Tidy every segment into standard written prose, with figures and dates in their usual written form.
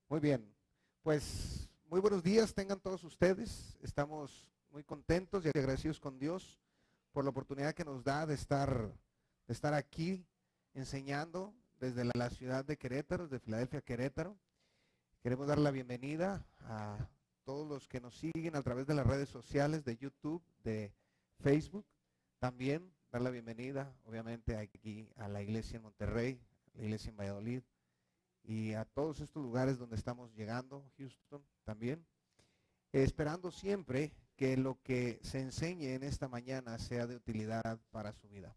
Muy bien, pues muy buenos días tengan todos ustedes. Estamos muy contentos y agradecidos con Dios por la oportunidad que nos da de estar aquí enseñando desde la ciudad de Querétaro, de Filadelfia, Querétaro. Queremos dar la bienvenida a todos los que nos siguen a través de las redes sociales de YouTube, de Facebook. También dar la bienvenida, obviamente, aquí a la iglesia en Monterrey, la iglesia en Valladolid, y a todos estos lugares donde estamos llegando, Houston también, esperando siempre que lo que se enseñe en esta mañana sea de utilidad para su vida.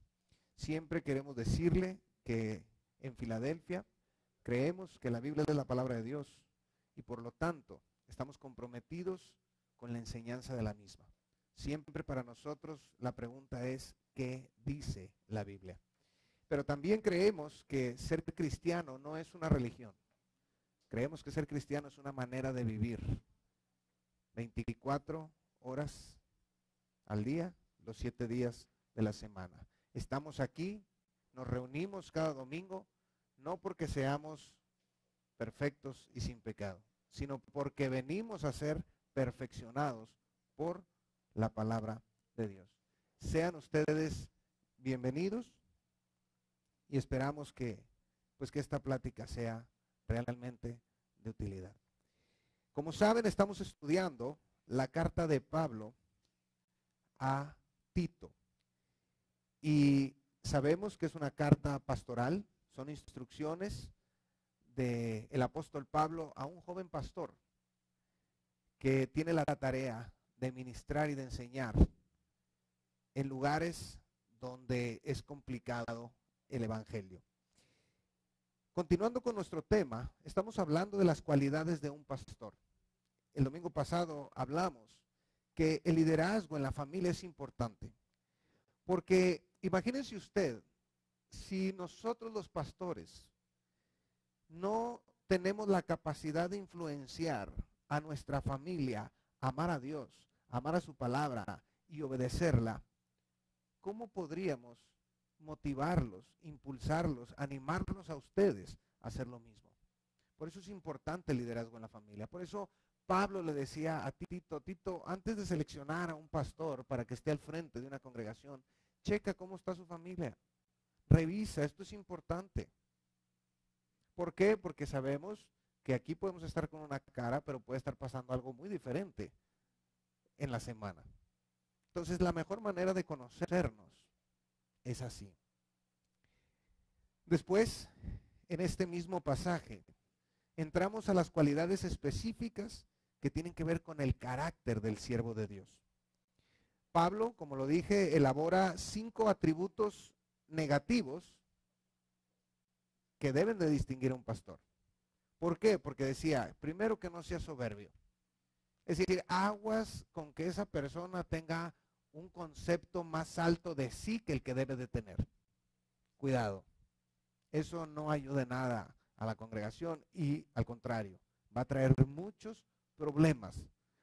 Siempre queremos decirle que en Filadelfia creemos que la Biblia es la palabra de Dios y por lo tanto estamos comprometidos con la enseñanza de la misma. Siempre para nosotros la pregunta es, ¿qué dice la Biblia? Pero también creemos que ser cristiano no es una religión. Creemos que ser cristiano es una manera de vivir 24 horas al día, los 7 días de la semana. Estamos aquí, nos reunimos cada domingo, no porque seamos perfectos y sin pecado, sino porque venimos a ser perfeccionados por la palabra de Dios. Sean ustedes bienvenidos. Y esperamos que esta plática sea realmente de utilidad. Como saben, estamos estudiando la carta de Pablo a Tito. Y sabemos que es una carta pastoral, son instrucciones del apóstol Pablo a un joven pastor que tiene la tarea de ministrar y de enseñar en lugares donde es complicado el evangelio. Continuando con nuestro tema, estamos hablando de las cualidades de un pastor. El domingo pasado hablamos que el liderazgo en la familia es importante, porque imagínense usted, si nosotros los pastores no tenemos la capacidad de influenciar a nuestra familia, amar a Dios, amar a su palabra y obedecerla, ¿cómo podríamos motivarlos, impulsarlos, animarlos a ustedes a hacer lo mismo? Por eso es importante el liderazgo en la familia. Por eso Pablo le decía a Tito, Tito, antes de seleccionar a un pastor para que esté al frente de una congregación, checa cómo está su familia. Revisa, esto es importante. ¿Por qué? Porque sabemos que aquí podemos estar con una cara, pero puede estar pasando algo muy diferente en la semana. Entonces, la mejor manera de conocernos es así. Después, en este mismo pasaje, entramos a las cualidades específicas que tienen que ver con el carácter del siervo de Dios. Pablo, como lo dije, elabora 5 atributos negativos que deben de distinguir a un pastor. ¿Por qué? Porque decía, primero, que no sea soberbio. Es decir, aguas con que esa persona tenga un concepto más alto de sí que el que debe de tener. Cuidado. Eso no ayuda en nada a la congregación y al contrario, va a traer muchos problemas.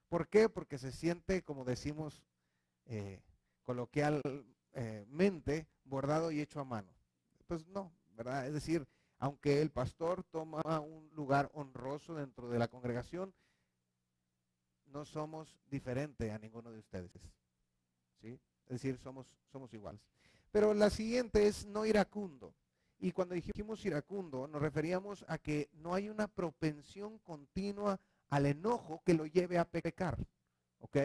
¿Por qué? Porque se siente, como decimos coloquialmente, bordado y hecho a mano. Pues no, ¿verdad? Es decir, aunque el pastor toma un lugar honroso dentro de la congregación, no somos diferentes a ninguno de ustedes. ¿Sí? Es decir, somos iguales. Pero la siguiente es no iracundo. Y cuando dijimos iracundo, nos referíamos a que no hay una propensión continua al enojo que lo lleve a pecar. ¿Ok?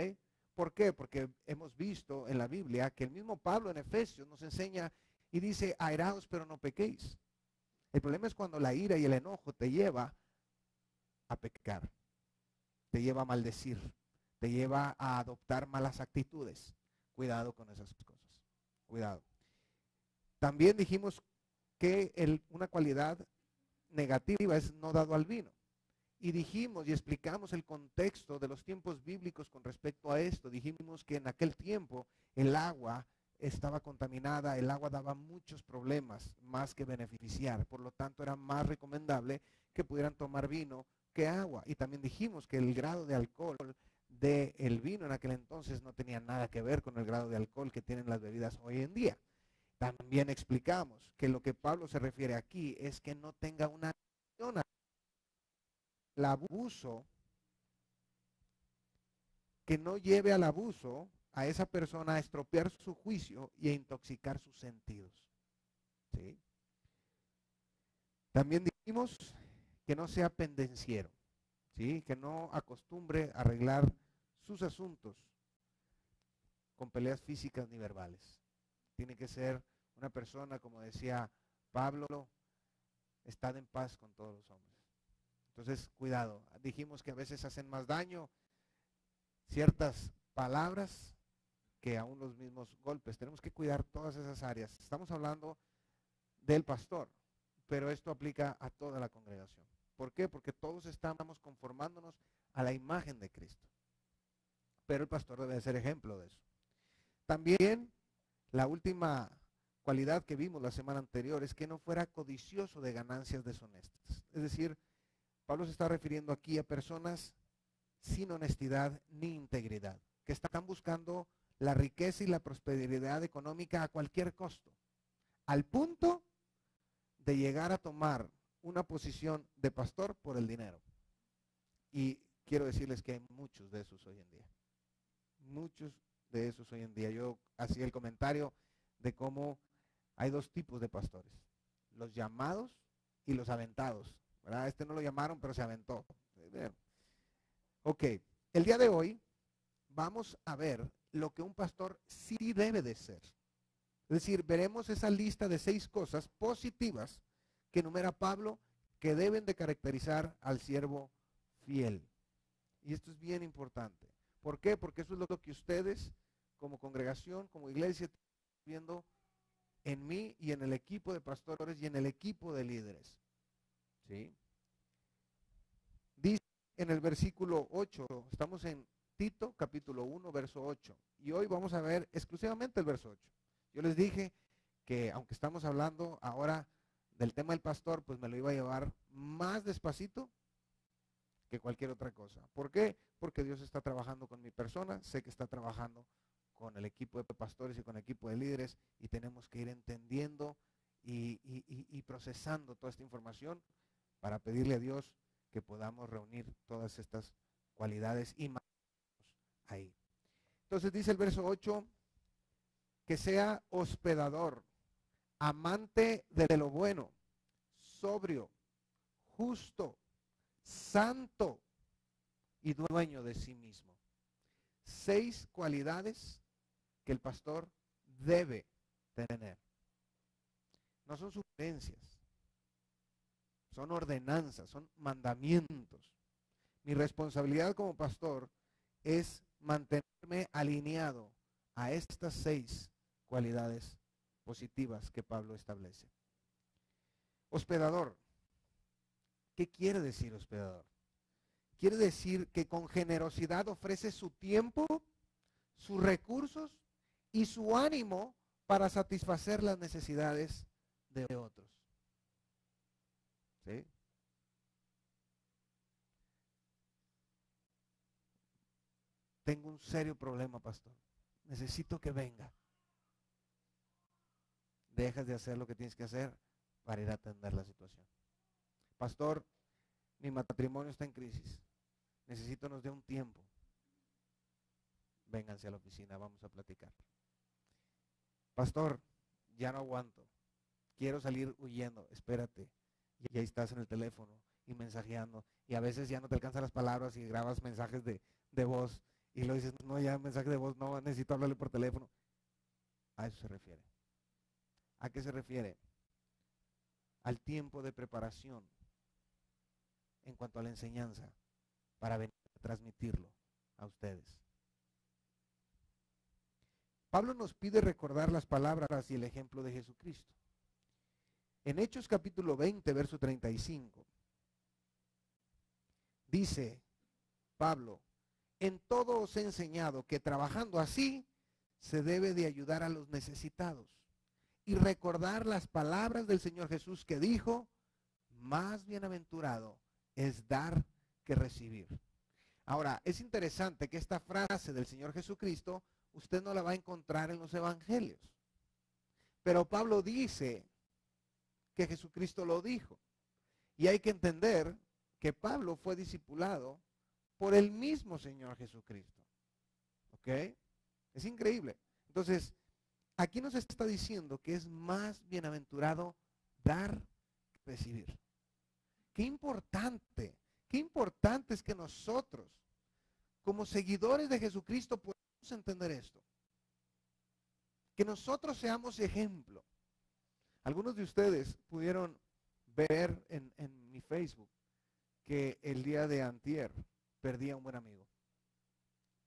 ¿Por qué? Porque hemos visto en la Biblia que el mismo Pablo en Efesios nos enseña y dice, airaos pero no pequéis. El problema es cuando la ira y el enojo te lleva a pecar, te lleva a maldecir, te lleva a adoptar malas actitudes. Cuidado con esas cosas. Cuidado. También dijimos que una cualidad negativa es no dado al vino. Y dijimos y explicamos el contexto de los tiempos bíblicos con respecto a esto. Dijimos que en aquel tiempo el agua estaba contaminada, el agua daba muchos problemas más que beneficiar. Por lo tanto, era más recomendable que pudieran tomar vino que agua. Y también dijimos que el grado de alcohol del vino en aquel entonces no tenía nada que ver con el grado de alcohol que tienen las bebidas hoy en día. También explicamos que lo que Pablo se refiere aquí es que no tenga una adicción. el abuso, que no lleve al abuso a esa persona a estropear su juicio y a intoxicar sus sentidos. ¿Sí? También dijimos que no sea pendenciero, ¿sí? Que no acostumbre a arreglar sus asuntos con peleas físicas ni verbales. Tiene que ser una persona, como decía Pablo, estad en paz con todos los hombres. Entonces, cuidado. Dijimos que a veces hacen más daño ciertas palabras que aún los mismos golpes. Tenemos que cuidar todas esas áreas. Estamos hablando del pastor, pero esto aplica a toda la congregación. ¿Por qué? Porque todos estamos conformándonos a la imagen de Cristo. Pero el pastor debe ser ejemplo de eso. También la última cualidad que vimos la semana anterior es que no fuera codicioso de ganancias deshonestas. Es decir, Pablo se está refiriendo aquí a personas sin honestidad ni integridad, que están buscando la riqueza y la prosperidad económica a cualquier costo, al punto de llegar a tomar una posición de pastor por el dinero. Y quiero decirles que hay muchos de esos hoy en día. Muchos de esos hoy en día. Yo hacía el comentario de cómo hay dos tipos de pastores: los llamados y los aventados, ¿verdad? Este no lo llamaron, pero se aventó. Ok, el día de hoy vamos a ver lo que un pastor sí debe de ser. Es decir, veremos esa lista de 6 cosas positivas que enumera Pablo que deben de caracterizar al siervo fiel. Y esto es bien importante. ¿Por qué? Porque eso es lo que ustedes, como congregación, como iglesia, están viendo en mí y en el equipo de pastores y en el equipo de líderes. ¿Sí? Dice en el versículo 8, estamos en Tito, capítulo 1, verso 8. Y hoy vamos a ver exclusivamente el verso 8. Yo les dije que aunque estamos hablando ahora del tema del pastor, pues me lo iba a llevar más despacito que cualquier otra cosa. ¿Por qué? Porque Dios está trabajando con mi persona, sé que está trabajando con el equipo de pastores y con el equipo de líderes, y tenemos que ir entendiendo y procesando toda esta información para pedirle a Dios que podamos reunir todas estas cualidades y más ahí. Entonces dice el verso 8, que sea hospedador, amante de lo bueno, sobrio, justo, santo y dueño de sí mismo. 6 cualidades que el pastor debe tener. No son sugerencias, son ordenanzas, son mandamientos. Mi responsabilidad como pastor es mantenerme alineado a estas 6 cualidades positivas que Pablo establece. Hospedador. ¿Qué quiere decir hospedador? Quiere decir que con generosidad ofrece su tiempo, sus recursos y su ánimo para satisfacer las necesidades de otros. ¿Sí? Tengo un serio problema, pastor. Necesito que venga. Dejas de hacer lo que tienes que hacer para ir a atender la situación. Pastor, mi matrimonio está en crisis. Necesito nos dé un tiempo. Vénganse a la oficina, vamos a platicar. Pastor, ya no aguanto. Quiero salir huyendo. Espérate. Y ahí estás en el teléfono y mensajeando. Y a veces ya no te alcanzan las palabras y grabas mensajes de voz. Y lo dices, no, ya mensaje de voz, no, necesito hablarle por teléfono. A eso se refiere. ¿A qué se refiere? Al tiempo de preparación en cuanto a la enseñanza para venir a transmitirlo a ustedes. Pablo nos pide recordar las palabras y el ejemplo de Jesucristo. En Hechos capítulo 20, verso 35, dice Pablo, en todo os he enseñado que trabajando así se debe de ayudar a los necesitados y recordar las palabras del Señor Jesús que dijo, más bienaventurado es dar que recibir. Ahora, es interesante que esta frase del Señor Jesucristo usted no la va a encontrar en los evangelios. Pero Pablo dice que Jesucristo lo dijo. Y hay que entender que Pablo fue discipulado por el mismo Señor Jesucristo. ¿Ok? Es increíble. Entonces, aquí nos está diciendo que es más bienaventurado dar que recibir. Qué importante es que nosotros, como seguidores de Jesucristo, podamos entender esto. Que nosotros seamos ejemplo. Algunos de ustedes pudieron ver en mi Facebook que el día de antier perdí a un buen amigo,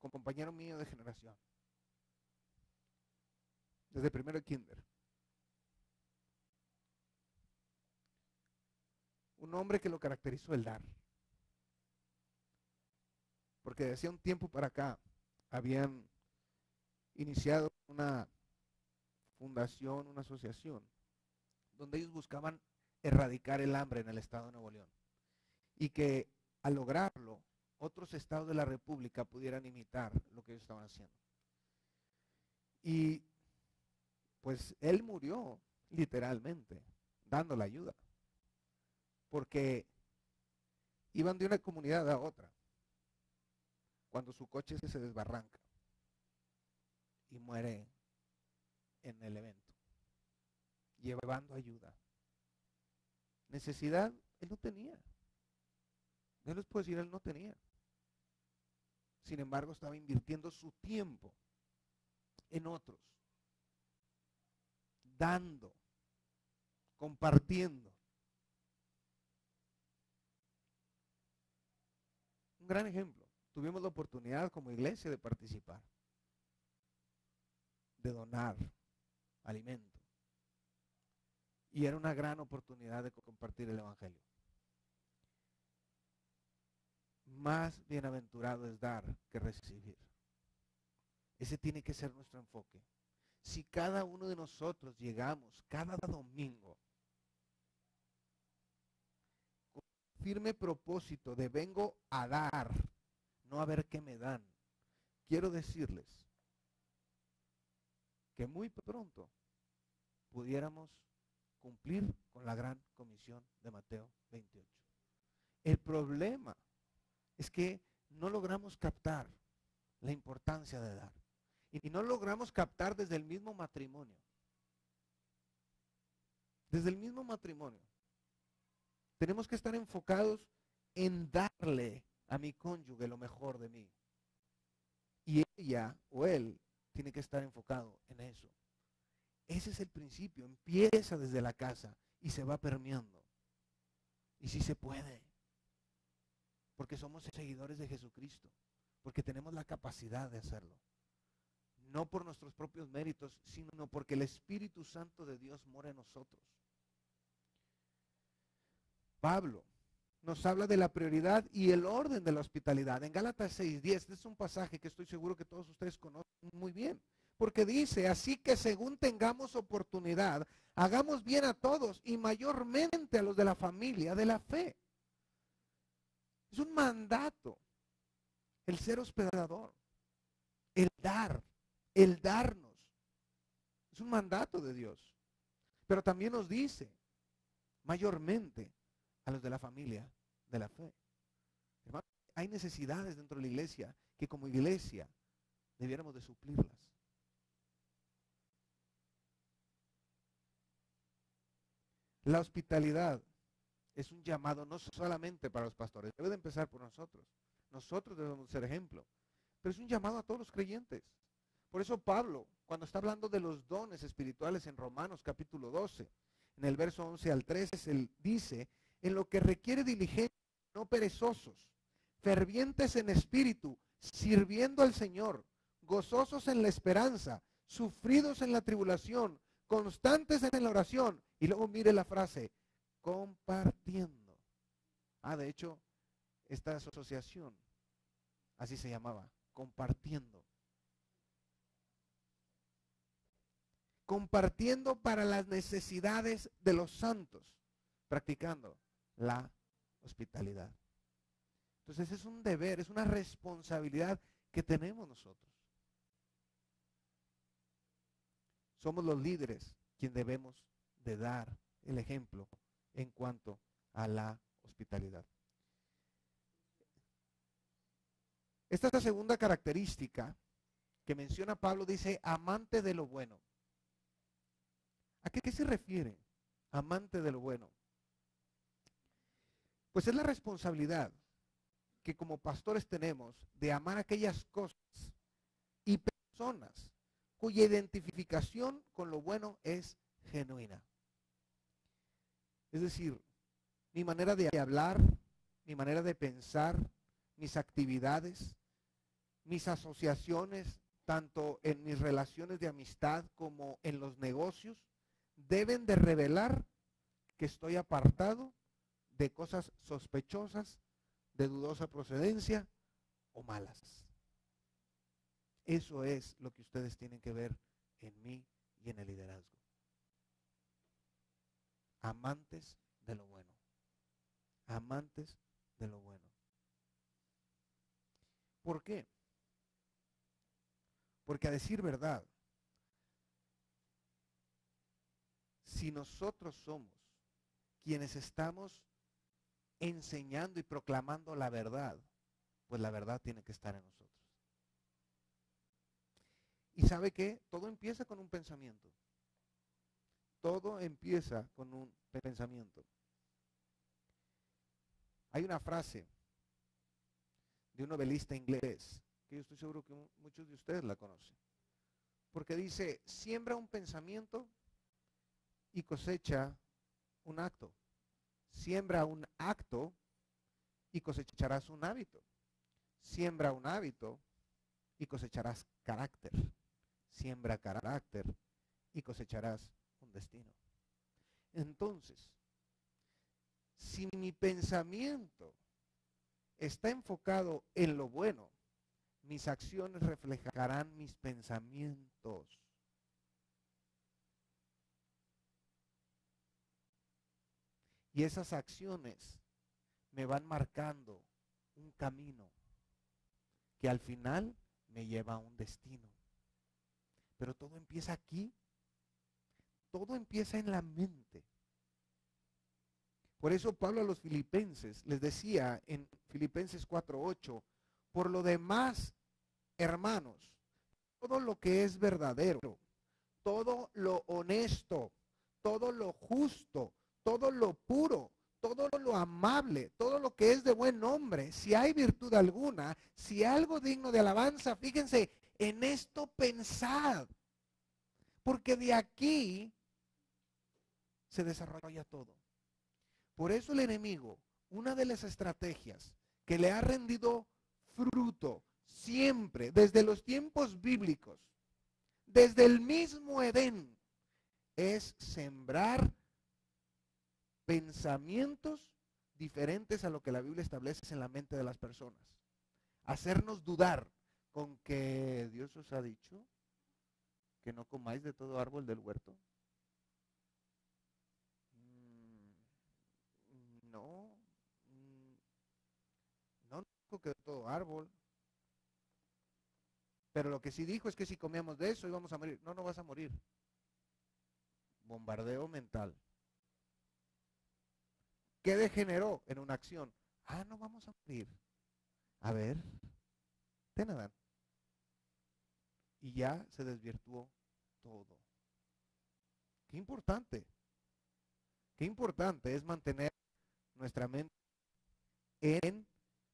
un compañero mío de generación, desde primero de kinder. Un hombre que lo caracterizó el dar. Porque de hacía un tiempo para acá habían iniciado una fundación, una asociación, donde ellos buscaban erradicar el hambre en el estado de Nuevo León. Y que al lograrlo, otros estados de la República pudieran imitar lo que ellos estaban haciendo. Y pues él murió literalmente dando la ayuda. Porque iban de una comunidad a otra cuando su coche se desbarranca y muere en el evento, llevando ayuda. Necesidad, él no tenía. Yo les puedo decir, él no tenía. Sin embargo, estaba invirtiendo su tiempo en otros, dando, compartiendo. Un gran ejemplo. Tuvimos la oportunidad como iglesia de participar, de donar alimento. Y era una gran oportunidad de compartir el evangelio. Más bienaventurado es dar que recibir. Ese tiene que ser nuestro enfoque. Si cada uno de nosotros llegamos cada domingo con firme propósito de vengo a dar, no a ver qué me dan, quiero decirles que muy pronto pudiéramos cumplir con la gran comisión de Mateo 28. El problema es que no logramos captar la importancia de dar. Y no logramos captar desde el mismo matrimonio. Desde el mismo matrimonio. Tenemos que estar enfocados en darle a mi cónyuge lo mejor de mí. Y ella o él tiene que estar enfocado en eso. Ese es el principio. Empieza desde la casa y se va permeando. Y sí se puede. Porque somos seguidores de Jesucristo. Porque tenemos la capacidad de hacerlo. No por nuestros propios méritos, sino porque el Espíritu Santo de Dios mora en nosotros. Pablo nos habla de la prioridad y el orden de la hospitalidad. En Gálatas 6:10, este es un pasaje que estoy seguro que todos ustedes conocen muy bien. Porque dice, así que según tengamos oportunidad, hagamos bien a todos y mayormente a los de la familia de la fe. Es un mandato el ser hospedador, el dar, el darnos. Es un mandato de Dios. Pero también nos dice, mayormente a los de la familia de la fe. Hermano, hay necesidades dentro de la iglesia que como iglesia debiéramos de suplirlas. La hospitalidad es un llamado no solamente para los pastores, debe de empezar por nosotros. Nosotros debemos ser ejemplo, pero es un llamado a todos los creyentes. Por eso Pablo, cuando está hablando de los dones espirituales en Romanos capítulo 12, en el verso 11 al 13, él dice, en lo que requiere diligencia, no perezosos, fervientes en espíritu, sirviendo al Señor, gozosos en la esperanza, sufridos en la tribulación, constantes en la oración. Y luego mire la frase, compartiendo. De hecho, esta asociación, así se llamaba, compartiendo. Compartiendo para las necesidades de los santos, practicando la hospitalidad. Entonces es un deber, es una responsabilidad que tenemos nosotros. Somos los líderes quienes debemos de dar el ejemplo en cuanto a la hospitalidad. Esta es la segunda característica que menciona Pablo, dice amante de lo bueno. ¿A qué se refiere? Amante de lo bueno. Pues es la responsabilidad que como pastores tenemos de amar aquellas cosas y personas cuya identificación con lo bueno es genuina. Es decir, mi manera de hablar, mi manera de pensar, mis actividades, mis asociaciones, tanto en mis relaciones de amistad como en los negocios, deben de revelar que estoy apartado de cosas sospechosas, de dudosa procedencia o malas. Eso es lo que ustedes tienen que ver en mí y en el liderazgo. Amantes de lo bueno. Amantes de lo bueno. ¿Por qué? Porque a decir verdad, si nosotros somos quienes estamos enseñando y proclamando la verdad, pues la verdad tiene que estar en nosotros. ¿Y sabe qué? Todo empieza con un pensamiento. Todo empieza con un pensamiento. Hay una frase de un novelista inglés, que yo estoy seguro que muchos de ustedes la conocen, porque dice, siembra un pensamiento y cosecha un acto. Siembra un acto y cosecharás un hábito. Siembra un hábito y cosecharás carácter. Siembra carácter y cosecharás un destino. Entonces, si mi pensamiento está enfocado en lo bueno, mis acciones reflejarán mis pensamientos. Y esas acciones me van marcando un camino que al final me lleva a un destino. Pero todo empieza aquí. Todo empieza en la mente. Por eso Pablo a los filipenses les decía en Filipenses 4:8, por lo demás, hermanos, todo lo que es verdadero, todo lo honesto, todo lo justo, todo lo puro, todo lo amable, todo lo que es de buen nombre, si hay virtud alguna, si hay algo digno de alabanza, fíjense, en esto pensad, porque de aquí se desarrolla todo. Por eso el enemigo, una de las estrategias que le ha rendido fruto siempre, desde los tiempos bíblicos, desde el mismo Edén, es sembrar pensamientos diferentes a lo que la Biblia establece en la mente de las personas. Hacernos dudar con que Dios os ha dicho que no comáis de todo árbol del huerto. No, no dijo que de todo árbol. Pero lo que sí dijo es que si comíamos de eso íbamos a morir. No, no vas a morir. Bombardeo mental. ¿Qué degeneró en una acción? Ah, no vamos a morir. A ver, ten Adán. Y ya se desvirtuó todo. Qué importante. Qué importante es mantener nuestra mente en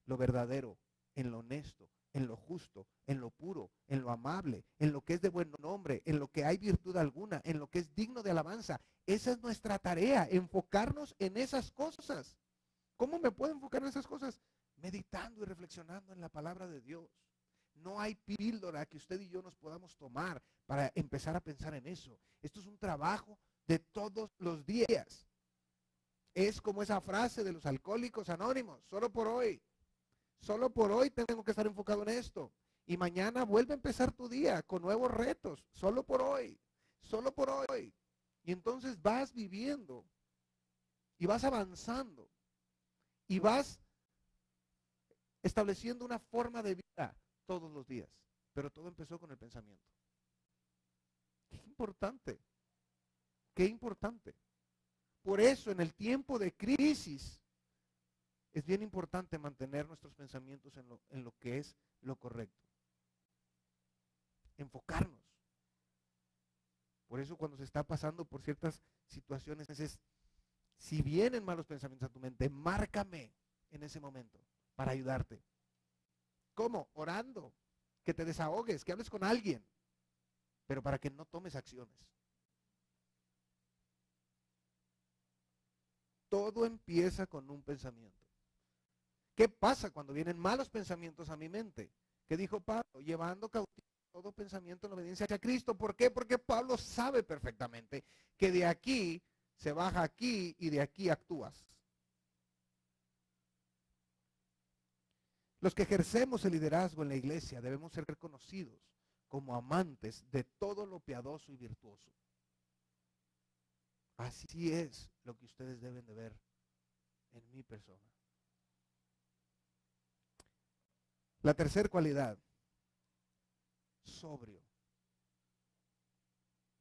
lo verdadero, en lo honesto, en lo justo, en lo puro, en lo amable, en lo que es de buen nombre, en lo que hay virtud alguna, en lo que es digno de alabanza. Esa es nuestra tarea, enfocarnos en esas cosas. ¿Cómo me puedo enfocar en esas cosas? Meditando y reflexionando en la palabra de Dios. No hay píldora que usted y yo nos podamos tomar para empezar a pensar en eso. Esto es un trabajo de todos los días. Es como esa frase de los alcohólicos anónimos, solo por hoy. Solo por hoy tengo que estar enfocado en esto. Y mañana vuelve a empezar tu día con nuevos retos. Solo por hoy. Solo por hoy. Y entonces vas viviendo. Y vas avanzando. Y vas estableciendo una forma de vida todos los días. Pero todo empezó con el pensamiento. Qué importante. Qué importante. Por eso en el tiempo de crisis es bien importante mantener nuestros pensamientos en lo que es lo cuando se está pasando por ciertas situaciones es, si vienen malos pensamientos a tu mente, márcame en ese momento para ayudarte. ¿Cómo? Orando, que te desahogues, que hables con alguien, pero para que no tomes acciones. Todo empieza con un pensamiento. ¿Qué pasa cuando vienen malos pensamientos a mi mente? ¿Qué dijo Pablo? Llevando cautivo todo pensamiento en obediencia a Cristo. ¿Por qué? Porque Pablo sabe perfectamente que de aquí se baja aquí y de aquí actúas. Los que ejercemos el liderazgo en la iglesia debemos ser reconocidos como amantes de todo lo piadoso y virtuoso. Así es lo que ustedes deben de ver en mi persona. La tercera cualidad, sobrio.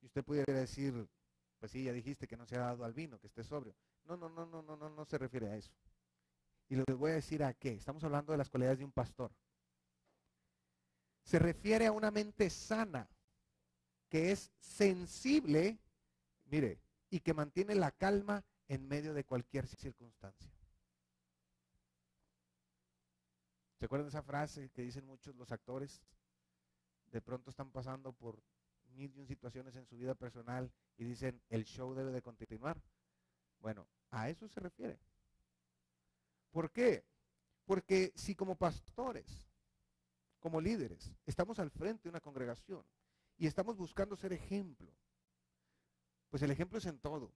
Y usted pudiera decir, pues sí, ya dijiste que no se ha dado al vino, que esté sobrio. No se refiere a eso. Y les voy a decir a qué. Estamos hablando de las cualidades de un pastor. Se refiere a una mente sana, que es sensible, mire, y que mantiene la calma en medio de cualquier circunstancia. ¿Se acuerdan de esa frase que dicen muchos los actores? De pronto están pasando por mil y un situaciones en su vida personal y dicen, el show debe de continuar. Bueno, a eso se refiere. ¿Por qué? Porque si como pastores, como líderes, estamos al frente de una congregación y estamos buscando ser ejemplo, pues el ejemplo es en todo.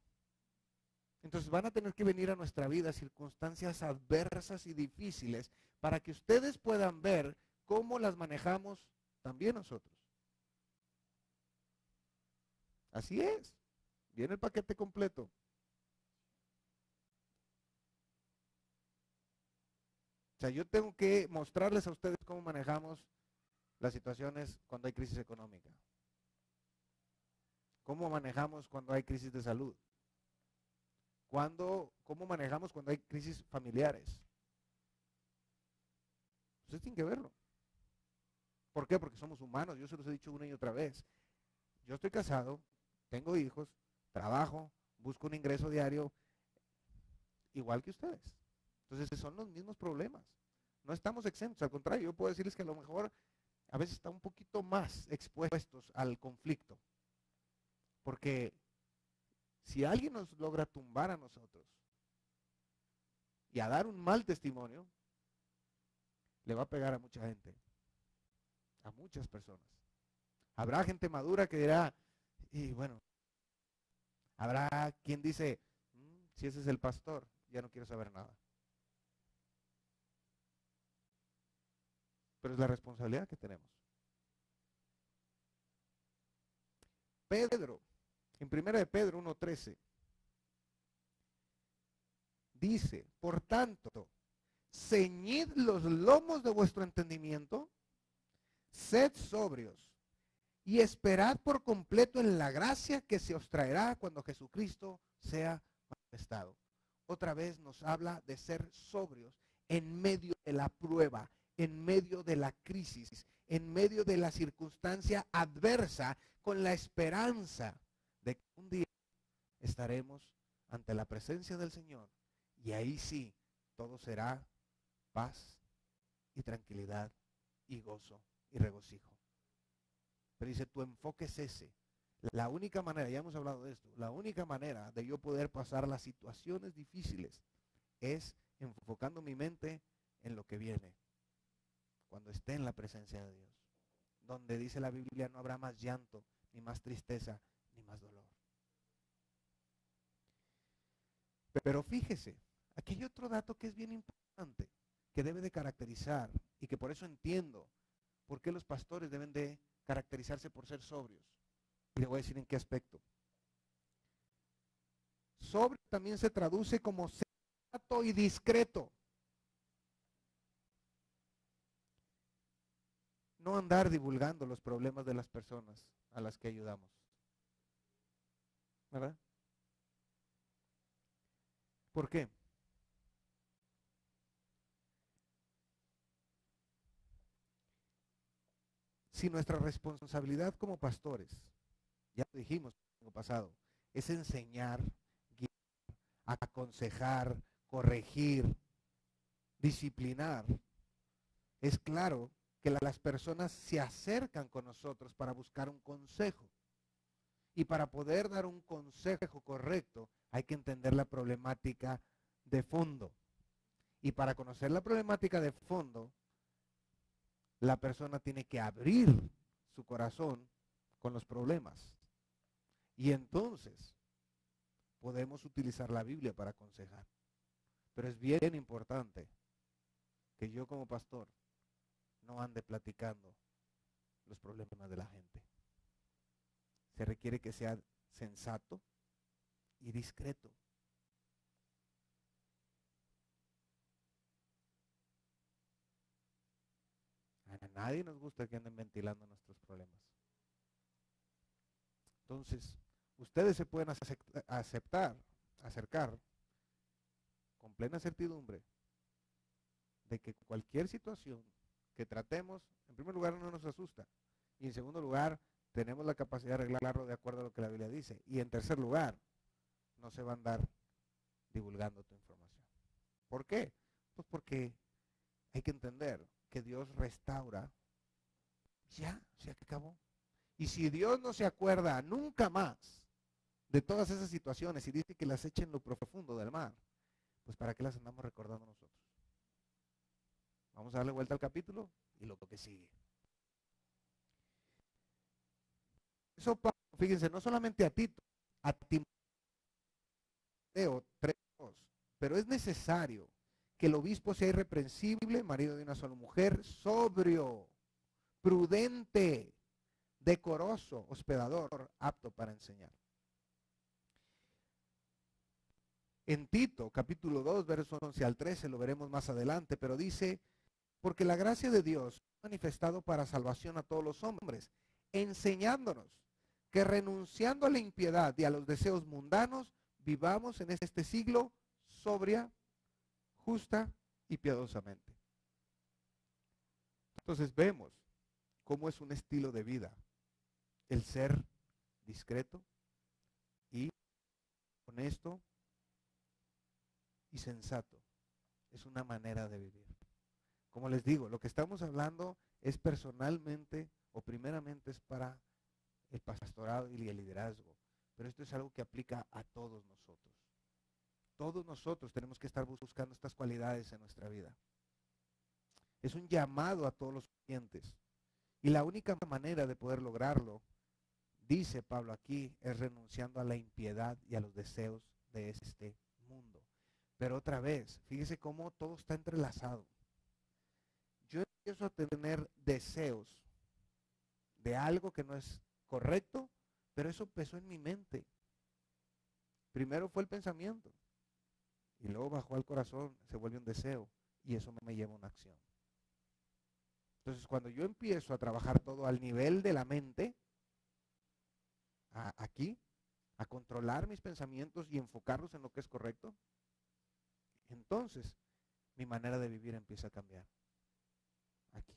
Entonces van a tener que venir a nuestra vida circunstancias adversas y difíciles para que ustedes puedan ver cómo las manejamos también nosotros. Así es. Viene el paquete completo. O sea, yo tengo que mostrarles a ustedes cómo manejamos las situaciones cuando hay crisis económica. Cómo manejamos cuando hay crisis de salud. Cómo manejamos cuando hay crisis familiares. Ustedes tienen que verlo. ¿Por qué? Porque somos humanos. Yo se los he dicho una y otra vez. Yo estoy casado, tengo hijos, trabajo, busco un ingreso diario, igual que ustedes. Entonces son los mismos problemas. No estamos exentos, al contrario, yo puedo decirles que a lo mejor a veces están un poquito más expuestos al conflicto. Porque si alguien nos logra tumbar a nosotros y a dar un mal testimonio, le va a pegar a mucha gente, a muchas personas. Habrá gente madura que dirá, y bueno, habrá quien dice, si ese es el pastor, ya no quiero saber nada. Pero es la responsabilidad que tenemos. Pedro, en 1 de Pedro 1:13, dice, por tanto, ceñid los lomos de vuestro entendimiento, sed sobrios y esperad por completo en la gracia que se os traerá cuando Jesucristo sea manifestado. Otra vez nos habla de ser sobrios en medio de la prueba, en medio de la crisis, en medio de la circunstancia adversa, con la esperanza de que un día estaremos ante la presencia del Señor y ahí sí todo será paz y tranquilidad y gozo y regocijo. Pero dice, tu enfoque es ese. La única manera, ya hemos hablado de esto, la única manera de yo poder pasar las situaciones difíciles es enfocando mi mente en lo que viene, cuando esté en la presencia de Dios. Donde dice la Biblia, no habrá más llanto, ni más tristeza, ni más dolor. Pero fíjese, aquí hay otro dato que es bien importante, que debe de caracterizar, y que por eso entiendo por qué los pastores deben de caracterizarse por ser sobrios. Y le voy a decir en qué aspecto. Sobrio también se traduce como sensato y discreto. No andar divulgando los problemas de las personas a las que ayudamos. ¿Verdad? ¿Por qué? Si nuestra responsabilidad como pastores, ya lo dijimos, pasado, es enseñar, guiar, aconsejar, corregir, disciplinar. Es claro que las personas se acercan con nosotros para buscar un consejo. Y para poder dar un consejo correcto, hay que entender la problemática de fondo. Y para conocer la problemática de fondo, la persona tiene que abrir su corazón con los problemas. Y entonces podemos utilizar la Biblia para aconsejar. Pero es bien importante que yo como pastor no ande platicando los problemas de la gente. Se requiere que sea sensato y discreto. A nadie nos gusta que anden ventilando nuestros problemas. Entonces, ustedes se pueden acercar con plena certidumbre de que cualquier situación que tratemos, en primer lugar, no nos asusta. Y en segundo lugar, tenemos la capacidad de arreglarlo de acuerdo a lo que la Biblia dice. Y en tercer lugar, no se va a andar divulgando tu información. ¿Por qué? Pues porque hay que entender que Dios restaura. Ya, se acabó. Y si Dios no se acuerda nunca más de todas esas situaciones y dice que las eche en lo profundo del mar, pues ¿para qué las andamos recordando nosotros? Vamos a darle vuelta al capítulo y lo que sigue. Eso, fíjense, no solamente a Tito, a Timoteo 3:2, pero es necesario que el obispo sea irreprensible, marido de una sola mujer, sobrio, prudente, decoroso, hospedador, apto para enseñar. En Tito, capítulo 2, versos 11 al 13, lo veremos más adelante, pero dice, porque la gracia de Dios ha manifestado para salvación a todos los hombres, enseñándonos que renunciando a la impiedad y a los deseos mundanos, vivamos en este siglo sobria, justa y piadosamente. Entonces vemos cómo es un estilo de vida el ser discreto y honesto y sensato. Es una manera de vivir. Como les digo, lo que estamos hablando es personalmente o primeramente es para el pastorado y el liderazgo, pero esto es algo que aplica a todos nosotros. Todos nosotros tenemos que estar buscando estas cualidades en nuestra vida. Es un llamado a todos los creyentes. Y la única manera de poder lograrlo, dice Pablo aquí, es renunciando a la impiedad y a los deseos de este mundo. Pero otra vez, fíjese cómo todo está entrelazado. Yo empiezo a tener deseos de algo que no es correcto, pero eso empezó en mi mente. Primero fue el pensamiento y luego bajó al corazón, se vuelve un deseo y eso me lleva a una acción. Entonces, cuando yo empiezo a trabajar todo al nivel de la mente, aquí, a controlar mis pensamientos y enfocarlos en lo que es correcto, entonces mi manera de vivir empieza a cambiar. Aquí.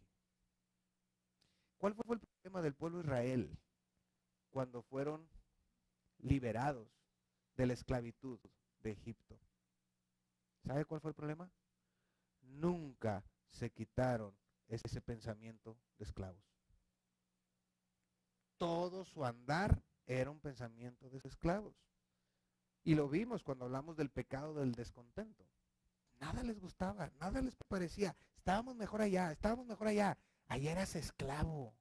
¿Cuál fue el problema del pueblo de Israel cuando fueron liberados de la esclavitud de Egipto? ¿Sabe cuál fue el problema? Nunca se quitaron ese pensamiento de esclavos. Todo su andar era un pensamiento de esclavos. Y lo vimos cuando hablamos del pecado del descontento. Nada les gustaba, nada les parecía. Estábamos mejor allá, estábamos mejor allá. Allá eras esclavo.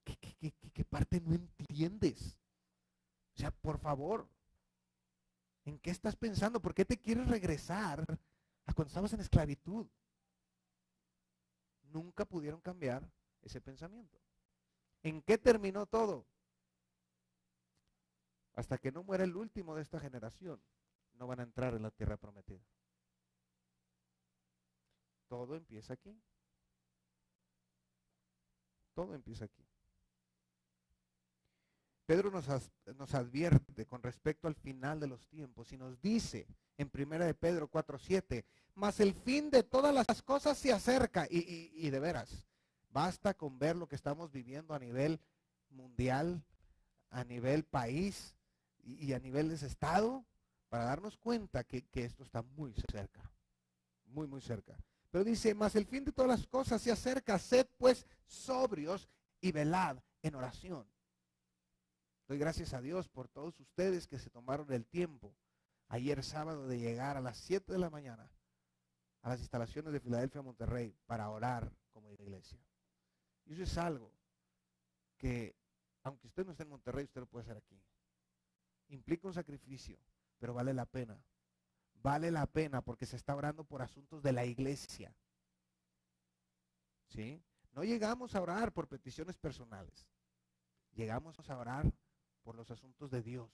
¿Qué parte no entiendes? O sea, por favor, ¿en qué estás pensando? ¿Por qué te quieres regresar a cuando estabas en esclavitud? Nunca pudieron cambiar ese pensamiento. ¿En qué terminó todo? Hasta que no muera el último de esta generación, no van a entrar en la tierra prometida. Todo empieza aquí. Todo empieza aquí. Pedro nos advierte con respecto al final de los tiempos y nos dice en 1 de Pedro 4:7, mas el fin de todas las cosas se acerca. Y de veras, basta con ver lo que estamos viviendo a nivel mundial, a nivel país, y a niveles de estado para darnos cuenta que esto está muy cerca, muy, muy cerca. Pero dice, mas el fin de todas las cosas se acerca, sed pues sobrios y velad en oración. Doy gracias a Dios por todos ustedes que se tomaron el tiempo ayer sábado de llegar a las 7 de la mañana a las instalaciones de Filadelfia, Monterrey, para orar como iglesia. Y eso es algo que, aunque usted no esté en Monterrey, usted lo puede hacer aquí. Implica un sacrificio, pero vale la pena. Vale la pena porque se está orando por asuntos de la iglesia. ¿Sí? No llegamos a orar por peticiones personales. Llegamos a orar por los asuntos de Dios.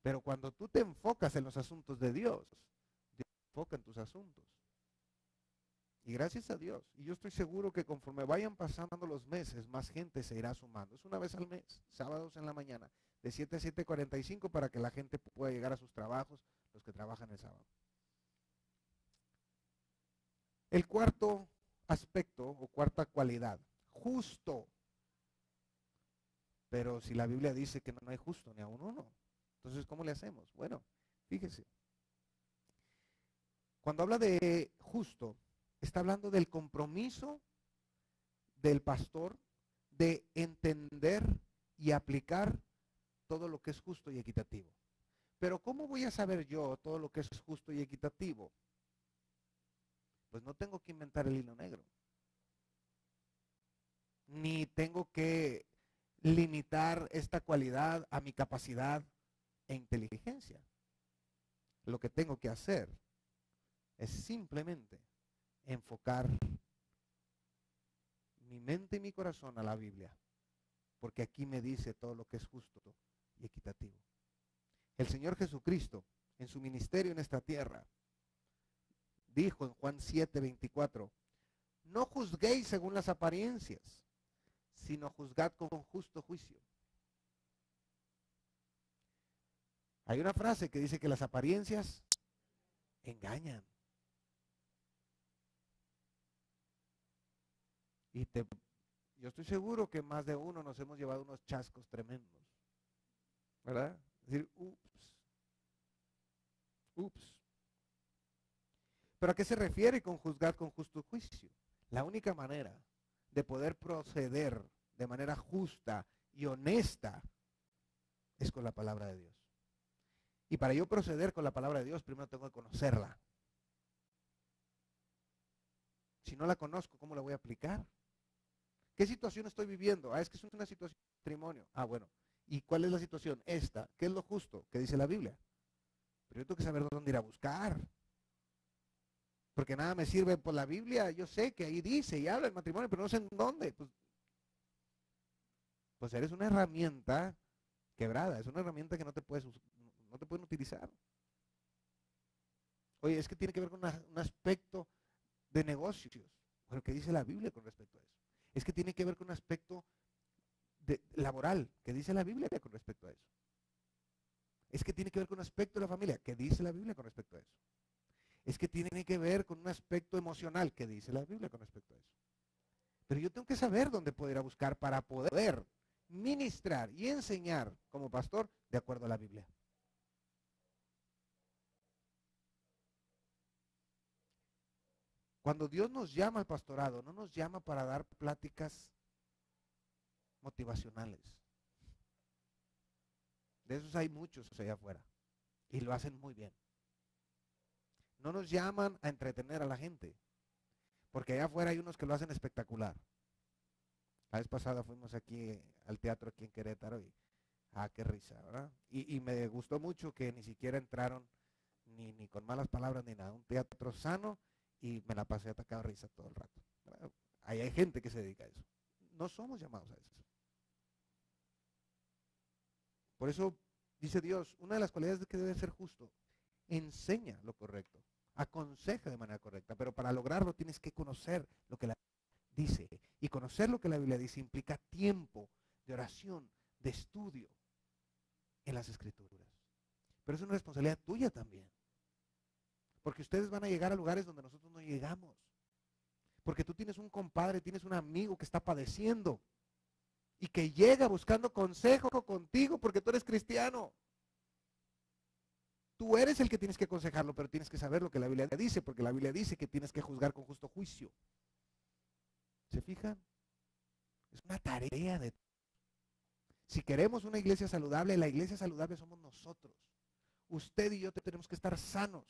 Pero cuando tú te enfocas en los asuntos de Dios, Dios se enfoca en tus asuntos. Y gracias a Dios. Y yo estoy seguro que conforme vayan pasando los meses, más gente se irá sumando. Es una vez al mes, sábados en la mañana, de 7 a 7:45 para que la gente pueda llegar a sus trabajos, los que trabajan el sábado. El cuarto aspecto o cuarta cualidad, justo. Pero si la Biblia dice que no hay justo ni a uno, entonces ¿cómo le hacemos? Bueno, fíjese. Cuando habla de justo, está hablando del compromiso del pastor de entender y aplicar todo lo que es justo y equitativo. Pero ¿cómo voy a saber yo todo lo que es justo y equitativo? Pues no tengo que inventar el hilo negro. Ni tengo que limitar esta cualidad a mi capacidad e inteligencia. Lo que tengo que hacer es simplemente enfocar mi mente y mi corazón a la Biblia, porque aquí me dice todo lo que es justo y equitativo. El Señor Jesucristo, en su ministerio en esta tierra, dijo en Juan 7:24, no juzguéis según las apariencias, sino juzgad con justo juicio. Hay una frase que dice que las apariencias engañan. Y yo estoy seguro que más de uno nos hemos llevado unos chascos tremendos. ¿Verdad? Es decir, ups. ¿Pero a qué se refiere con juzgar con justo juicio? La única manera de poder proceder de manera justa y honesta es con la palabra de Dios. Y para yo proceder con la palabra de Dios, primero tengo que conocerla. Si no la conozco, ¿cómo la voy a aplicar? ¿Qué situación estoy viviendo? Es que es una situación de matrimonio. Bueno. ¿Y cuál es la situación? Esta. ¿Qué es lo justo? ¿Qué dice la Biblia? Pero yo tengo que saber dónde ir a buscar. Porque nada me sirve por la Biblia. Yo sé que ahí dice y habla el matrimonio, pero no sé en dónde. Pues eres una herramienta quebrada. Es una herramienta que no te pueden utilizar. Oye, es que tiene que ver con un aspecto de negocios. Bueno, ¿qué dice la Biblia con respecto a eso? Es que tiene que ver con un aspecto laboral. ¿Qué dice la Biblia con respecto a eso? Es que tiene que ver con un aspecto de la familia. ¿Qué dice la Biblia con respecto a eso? Es que tiene que ver con un aspecto emocional. ¿Qué dice la Biblia con respecto a eso? Pero yo tengo que saber dónde poder ir a buscar para poder ministrar y enseñar como pastor de acuerdo a la Biblia. Cuando Dios nos llama al pastorado, no nos llama para dar pláticas motivacionales. De esos hay muchos allá afuera y lo hacen muy bien. No nos llaman a entretener a la gente, porque allá afuera hay unos que lo hacen espectacular. La vez pasada fuimos aquí al teatro aquí en Querétaro y qué risa, ¿verdad? Y me gustó mucho que ni siquiera entraron ni con malas palabras ni nada. Un teatro sano y me la pasé atacado de risa todo el rato. Ahí hay gente que se dedica a eso. No somos llamados a eso. Por eso dice Dios, una de las cualidades de que debe ser justo, enseña lo correcto, aconseja de manera correcta, pero para lograrlo tienes que conocer lo que la Biblia dice. Y conocer lo que la Biblia dice implica tiempo de oración, de estudio en las Escrituras. Pero es una responsabilidad tuya también. Porque ustedes van a llegar a lugares donde nosotros no llegamos. Porque tú tienes un compadre, tienes un amigo que está padeciendo. y que llega buscando consejo contigo porque tú eres cristiano. Tú eres el que tienes que aconsejarlo, pero tienes que saber lo que la Biblia dice, porque la Biblia dice que tienes que juzgar con justo juicio. ¿Se fijan? Es una tarea de... Si queremos una iglesia saludable, la iglesia saludable somos nosotros. Usted y yo tenemos que estar sanos,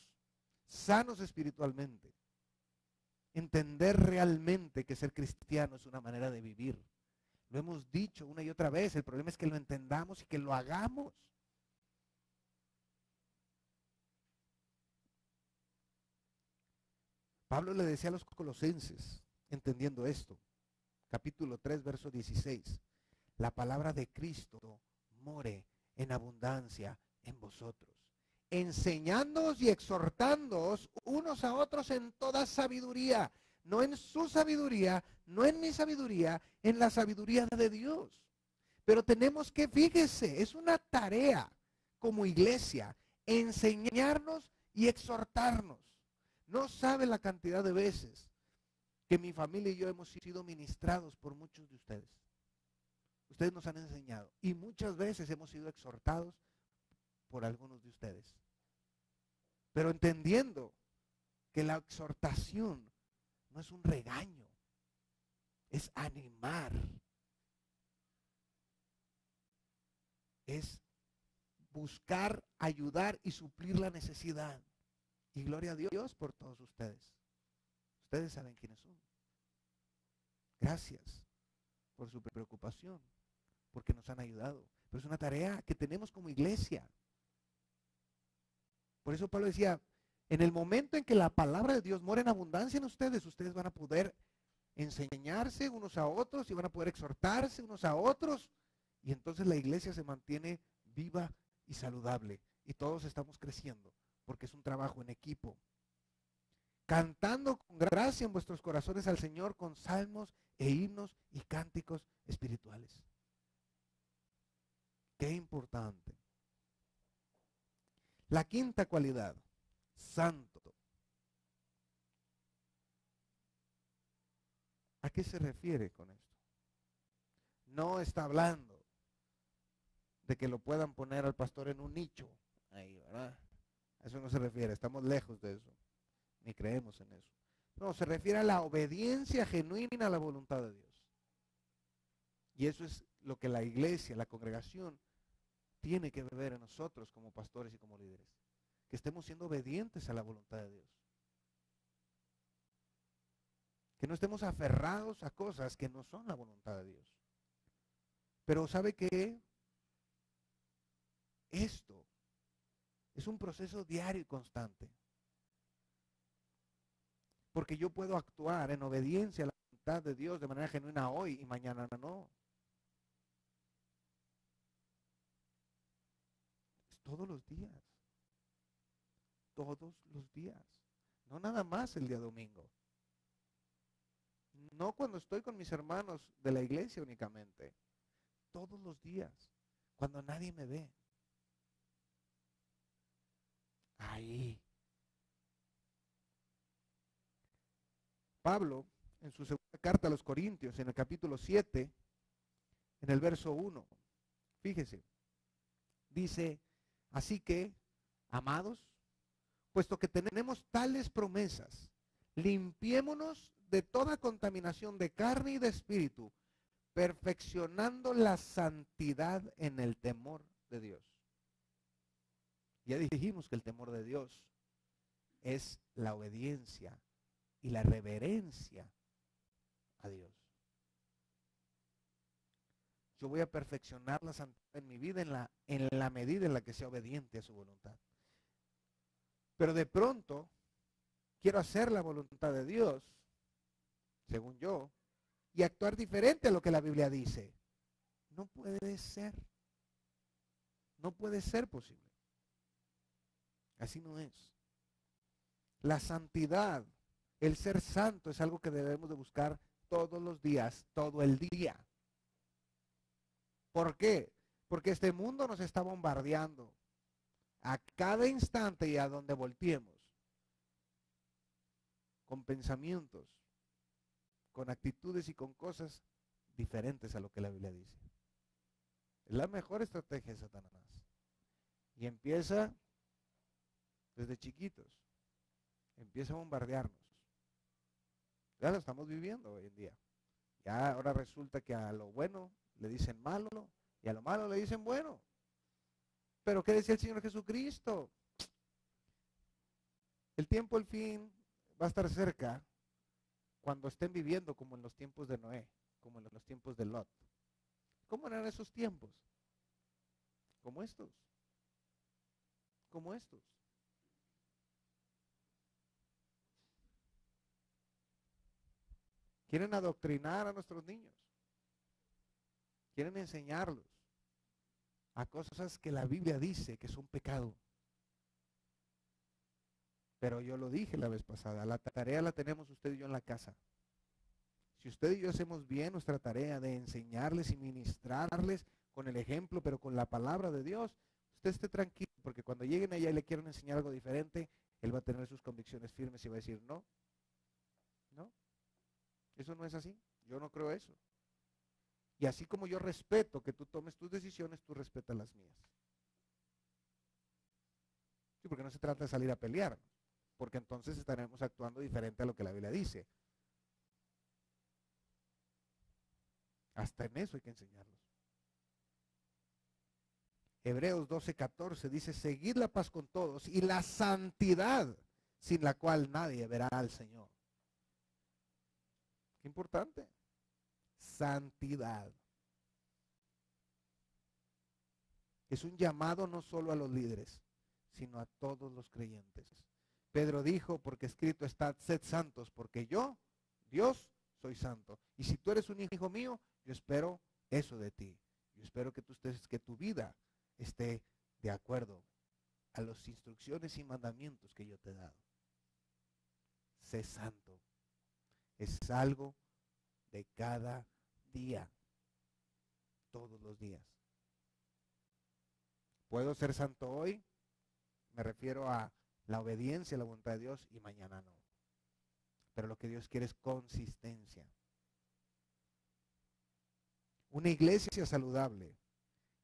sanos espiritualmente. Entender realmente que ser cristiano es una manera de vivir. Lo hemos dicho una y otra vez, el problema es que lo entendamos y que lo hagamos. Pablo le decía a los colosenses, entendiendo esto, capítulo 3, verso 16, la palabra de Cristo more en abundancia en vosotros, enseñándoos y exhortándoos unos a otros en toda sabiduría, no en su sabiduría, no en mi sabiduría, en la sabiduría de Dios. Pero tenemos que, fíjese, es una tarea como iglesia, enseñarnos y exhortarnos. No sabe la cantidad de veces que mi familia y yo hemos sido ministrados por muchos de ustedes. Ustedes nos han enseñado y muchas veces hemos sido exhortados por algunos de ustedes. Pero entendiendo que la exhortación no es un regaño, es animar, es buscar, ayudar y suplir la necesidad. Y gloria a Dios por todos ustedes. Ustedes saben quiénes son. Gracias por su preocupación, porque nos han ayudado. Pero es una tarea que tenemos como iglesia. Por eso Pablo decía, en el momento en que la palabra de Dios mora en abundancia en ustedes, ustedes van a poder enseñarse unos a otros y van a poder exhortarse unos a otros. Y entonces la iglesia se mantiene viva y saludable. Y todos estamos creciendo, porque es un trabajo en equipo. Cantando con gracia en vuestros corazones al Señor con salmos e himnos y cánticos espirituales. Qué importante. La quinta cualidad, santo. ¿A qué se refiere con esto? No está hablando de que lo puedan poner al pastor en un nicho. Ahí, ¿verdad? A eso no se refiere, estamos lejos de eso. Ni creemos en eso. No, se refiere a la obediencia genuina a la voluntad de Dios. Y eso es lo que la iglesia, la congregación, tiene que ver en nosotros como pastores y como líderes. Que estemos siendo obedientes a la voluntad de Dios. Que no estemos aferrados a cosas que no son la voluntad de Dios. Pero ¿sabe qué? Esto es un proceso diario y constante. Porque yo puedo actuar en obediencia a la voluntad de Dios de manera genuina hoy y mañana no. Es todos los días. Todos los días. No nada más el día domingo. No cuando estoy con mis hermanos de la iglesia únicamente. Todos los días. Cuando nadie me ve. Ahí. Pablo, en su segunda carta a los Corintios, en el capítulo 7, en el verso 1, fíjese, dice, así que, amados, puesto que tenemos tales promesas, limpiémonos de toda contaminación de carne y de espíritu, perfeccionando la santidad en el temor de Dios. Ya dijimos que el temor de Dios es la obediencia y la reverencia a Dios. Yo voy a perfeccionar la santidad en mi vida en la medida en la que sea obediente a su voluntad. Pero de pronto quiero hacer la voluntad de Dios, según yo, y actuar diferente a lo que la Biblia dice. No puede ser. No puede ser posible. Así no es. La santidad, el ser santo es algo que debemos de buscar todos los días, todo el día. ¿Por qué? Porque este mundo nos está bombardeando a cada instante y a donde volteemos, con pensamientos, con actitudes y con cosas diferentes a lo que la Biblia dice. Es la mejor estrategia de Satanás. Y empieza desde chiquitos. Empieza a bombardearnos. Ya lo estamos viviendo hoy en día. Ya ahora resulta que a lo bueno le dicen malo y a lo malo le dicen bueno. Pero ¿qué decía el Señor Jesucristo? El tiempo, el fin, va a estar cerca cuando estén viviendo como en los tiempos de Noé, como en los tiempos de Lot. ¿Cómo eran esos tiempos? Como estos. Como estos. Quieren adoctrinar a nuestros niños. Quieren enseñarlos a cosas que la Biblia dice que son pecado. Pero yo lo dije la vez pasada, la tarea la tenemos usted y yo en la casa. Si usted y yo hacemos bien nuestra tarea de enseñarles y ministrarles con el ejemplo, pero con la palabra de Dios, usted esté tranquilo, porque cuando lleguen allá y le quieran enseñar algo diferente, él va a tener sus convicciones firmes y va a decir, no, no, eso no es así, yo no creo eso. Y así como yo respeto que tú tomes tus decisiones, tú respetas las mías. Sí, porque no se trata de salir a pelear, porque entonces estaremos actuando diferente a lo que la Biblia dice. Hasta en eso hay que enseñarlos. Hebreos 12:14 dice, seguid la paz con todos y la santidad, sin la cual nadie verá al Señor. Qué importante. Santidad. Es un llamado no solo a los líderes, sino a todos los creyentes. Pedro dijo, porque escrito está, sed santos, porque yo, Dios, soy santo. Y si tú eres un hijo mío, yo espero eso de ti. Yo espero que tu vida esté de acuerdo a las instrucciones y mandamientos que yo te he dado. Sé santo. Es algo de cada día, todos los días. ¿Puedo ser santo hoy? Me refiero a la obediencia a la voluntad de Dios y mañana no. Pero lo que Dios quiere es consistencia. Una iglesia saludable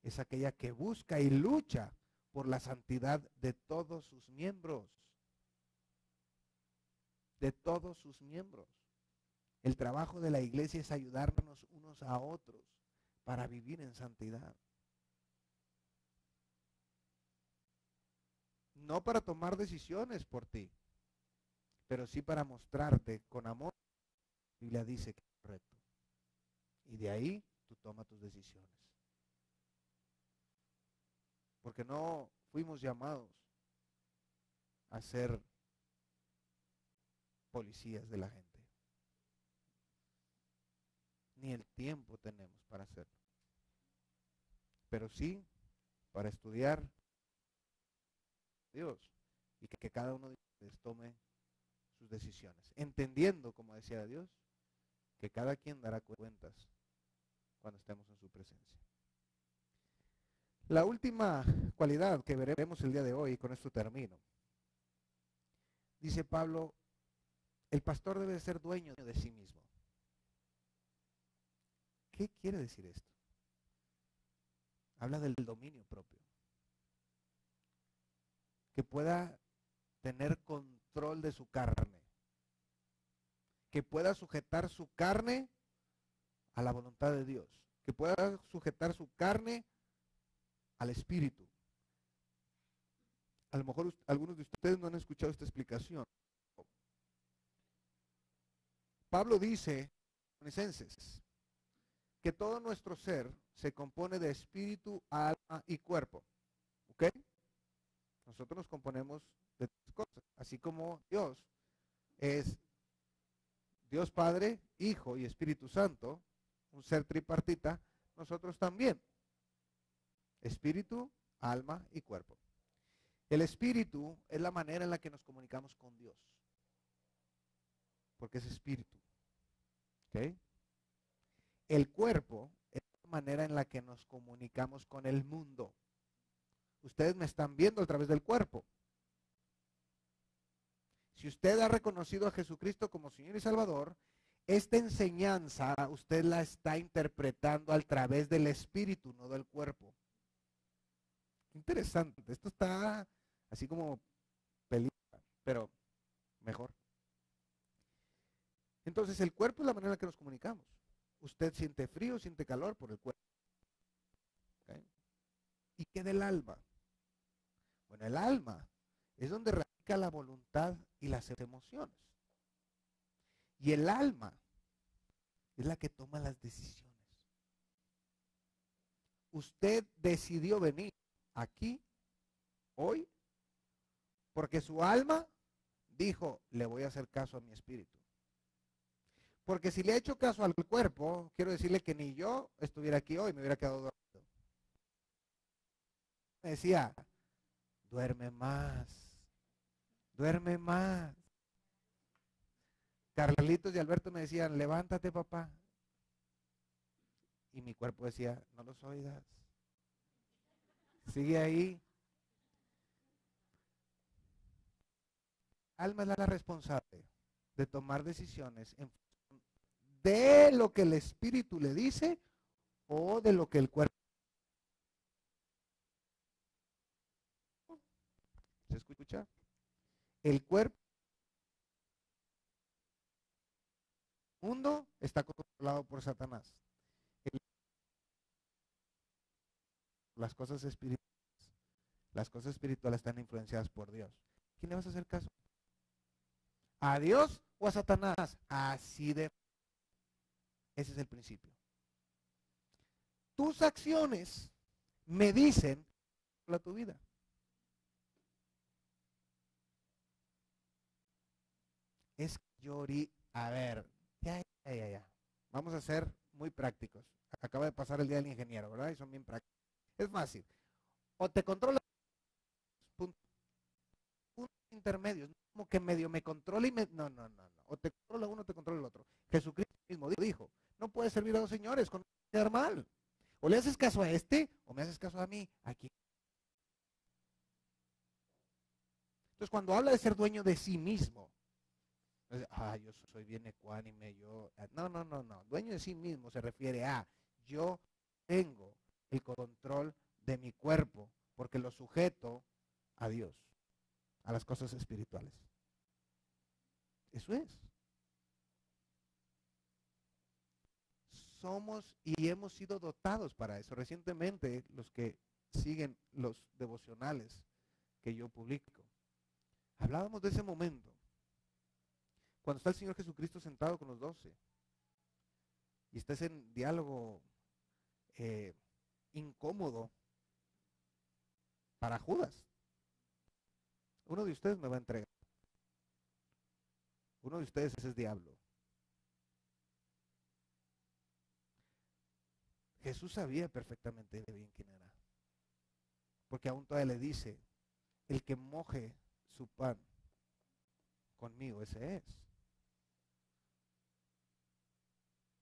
es aquella que busca y lucha por la santidad de todos sus miembros. De todos sus miembros. El trabajo de la iglesia es ayudarnos unos a otros para vivir en santidad. No para tomar decisiones por ti, pero sí para mostrarte con amor. La Biblia dice que es correcto. Y de ahí tú tomas tus decisiones. Porque no fuimos llamados a ser policías de la gente. Ni el tiempo tenemos para hacerlo. Pero sí para estudiar Dios y que cada uno de ustedes tome sus decisiones, entendiendo, como decía Dios, que cada quien dará cuentas cuando estemos en su presencia. La última cualidad que veremos el día de hoy, y con esto termino, dice Pablo, el pastor debe ser dueño de sí mismo. ¿Qué quiere decir esto? Habla del dominio propio. Que pueda tener control de su carne. Que pueda sujetar su carne a la voluntad de Dios. Que pueda sujetar su carne al Espíritu. A lo mejor algunos de ustedes no han escuchado esta explicación. Pablo dice en Colosenses que todo nuestro ser se compone de espíritu, alma y cuerpo. ¿Ok? Nosotros nos componemos de tres cosas. Así como Dios es Dios Padre, Hijo y Espíritu Santo, un ser tripartita, nosotros también. Espíritu, alma y cuerpo. El espíritu es la manera en la que nos comunicamos con Dios. Porque es espíritu. ¿Ok? El cuerpo es la manera en la que nos comunicamos con el mundo. Ustedes me están viendo a través del cuerpo. Si usted ha reconocido a Jesucristo como Señor y Salvador, esta enseñanza usted la está interpretando a través del espíritu, no del cuerpo. Interesante. Esto está así como película, pero mejor. Entonces, el cuerpo es la manera en la que nos comunicamos. Usted siente frío, siente calor por el cuerpo. ¿Okay? ¿Y qué del alma? Bueno, el alma es donde radica la voluntad y las emociones. Y el alma es la que toma las decisiones. Usted decidió venir aquí, hoy, porque su alma dijo, le voy a hacer caso a mi espíritu. Porque si le he hecho caso al cuerpo, quiero decirle que ni yo estuviera aquí hoy, me hubiera quedado dormido. Me decía, duerme más, duerme más. Carlitos y Alberto me decían, levántate, papá. Y mi cuerpo decía, no los oigas. Sigue ahí. Alma es la responsable de tomar decisiones en función de lo que el espíritu le dice o de lo que el cuerpo. ¿Se escucha? El cuerpo mundo está controlado por Satanás. Las cosas espirituales están influenciadas por Dios. ¿Quién le vas a hacer caso? ¿A Dios o a Satanás? Así de... Ese es el principio. Tus acciones me dicen la tu vida. Es a ver, ya. Vamos a ser muy prácticos. Acaba de pasar el día del ingeniero, ¿verdad? Y son bien prácticos. Es fácil. O te controla puntos intermedios, como que medio me controla y me... No. O te controla uno o te controla el otro. Jesucristo mismo dijo, no puedes servir a dos señores, con quedar mal. O le haces caso a este o me haces caso a mí. Aquí. Entonces, cuando habla de ser dueño de sí mismo, yo soy bien ecuánime, no. Dueño de sí mismo se refiere a yo tengo el control de mi cuerpo porque lo sujeto a Dios, a las cosas espirituales. Eso es. Somos y hemos sido dotados para eso. Recientemente, los que siguen los devocionales que yo publico, hablábamos de ese momento cuando está el Señor Jesucristo sentado con los 12 y está en diálogo incómodo para Judas. Uno de ustedes me va a entregar. Uno de ustedes es el diablo. Jesús sabía perfectamente bien quién era. Porque aún todavía le dice, el que moje su pan conmigo, ese es.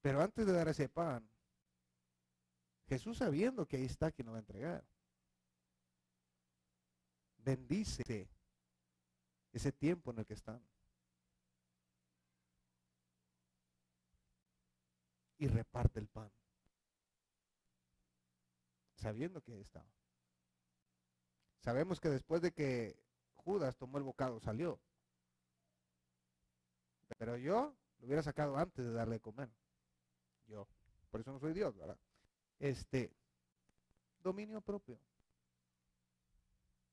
Pero antes de dar ese pan, Jesús, sabiendo que ahí está quien lo va a entregar, bendice ese tiempo en el que están y reparte el pan, sabiendo que ahí estaba. Sabemos que después de que Judas tomó el bocado salió, pero yo lo hubiera sacado antes de darle de comer. Yo, por eso no soy Dios, ¿verdad? Dominio propio.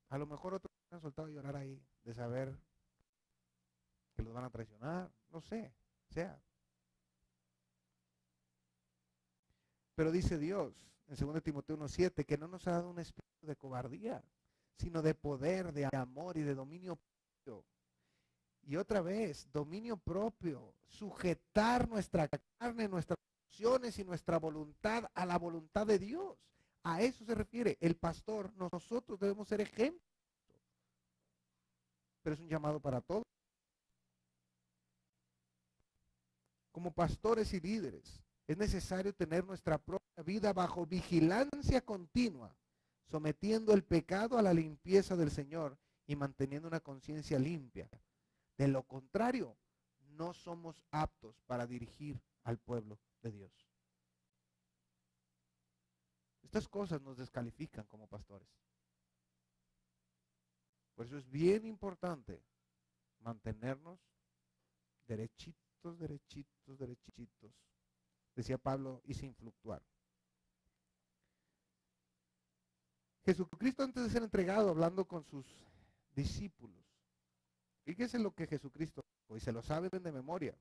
A lo mejor otros han soltado a llorar ahí de saber que los van a traicionar, no sé, sea. Pero dice Dios en 2 Timoteo 1:7 que no nos ha dado un espíritu de cobardía, sino de poder, de amor y de dominio propio. Y otra vez, dominio propio, sujetar nuestra carne, nuestras emociones y nuestra voluntad a la voluntad de Dios. A eso se refiere el pastor. Nosotros debemos ser ejemplos. Pero es un llamado para todos. Como pastores y líderes, es necesario tener nuestra propia vida bajo vigilancia continua, sometiendo el pecado a la limpieza del Señor y manteniendo una conciencia limpia. De lo contrario, no somos aptos para dirigir al pueblo de Dios. Estas cosas nos descalifican como pastores. Por eso es bien importante mantenernos derechitos, derechitos, derechitos. Decía Pablo, y sin fluctuar. Jesucristo, antes de ser entregado, hablando con sus discípulos, fíjese lo que Jesucristo dijo, y se lo saben de memoria,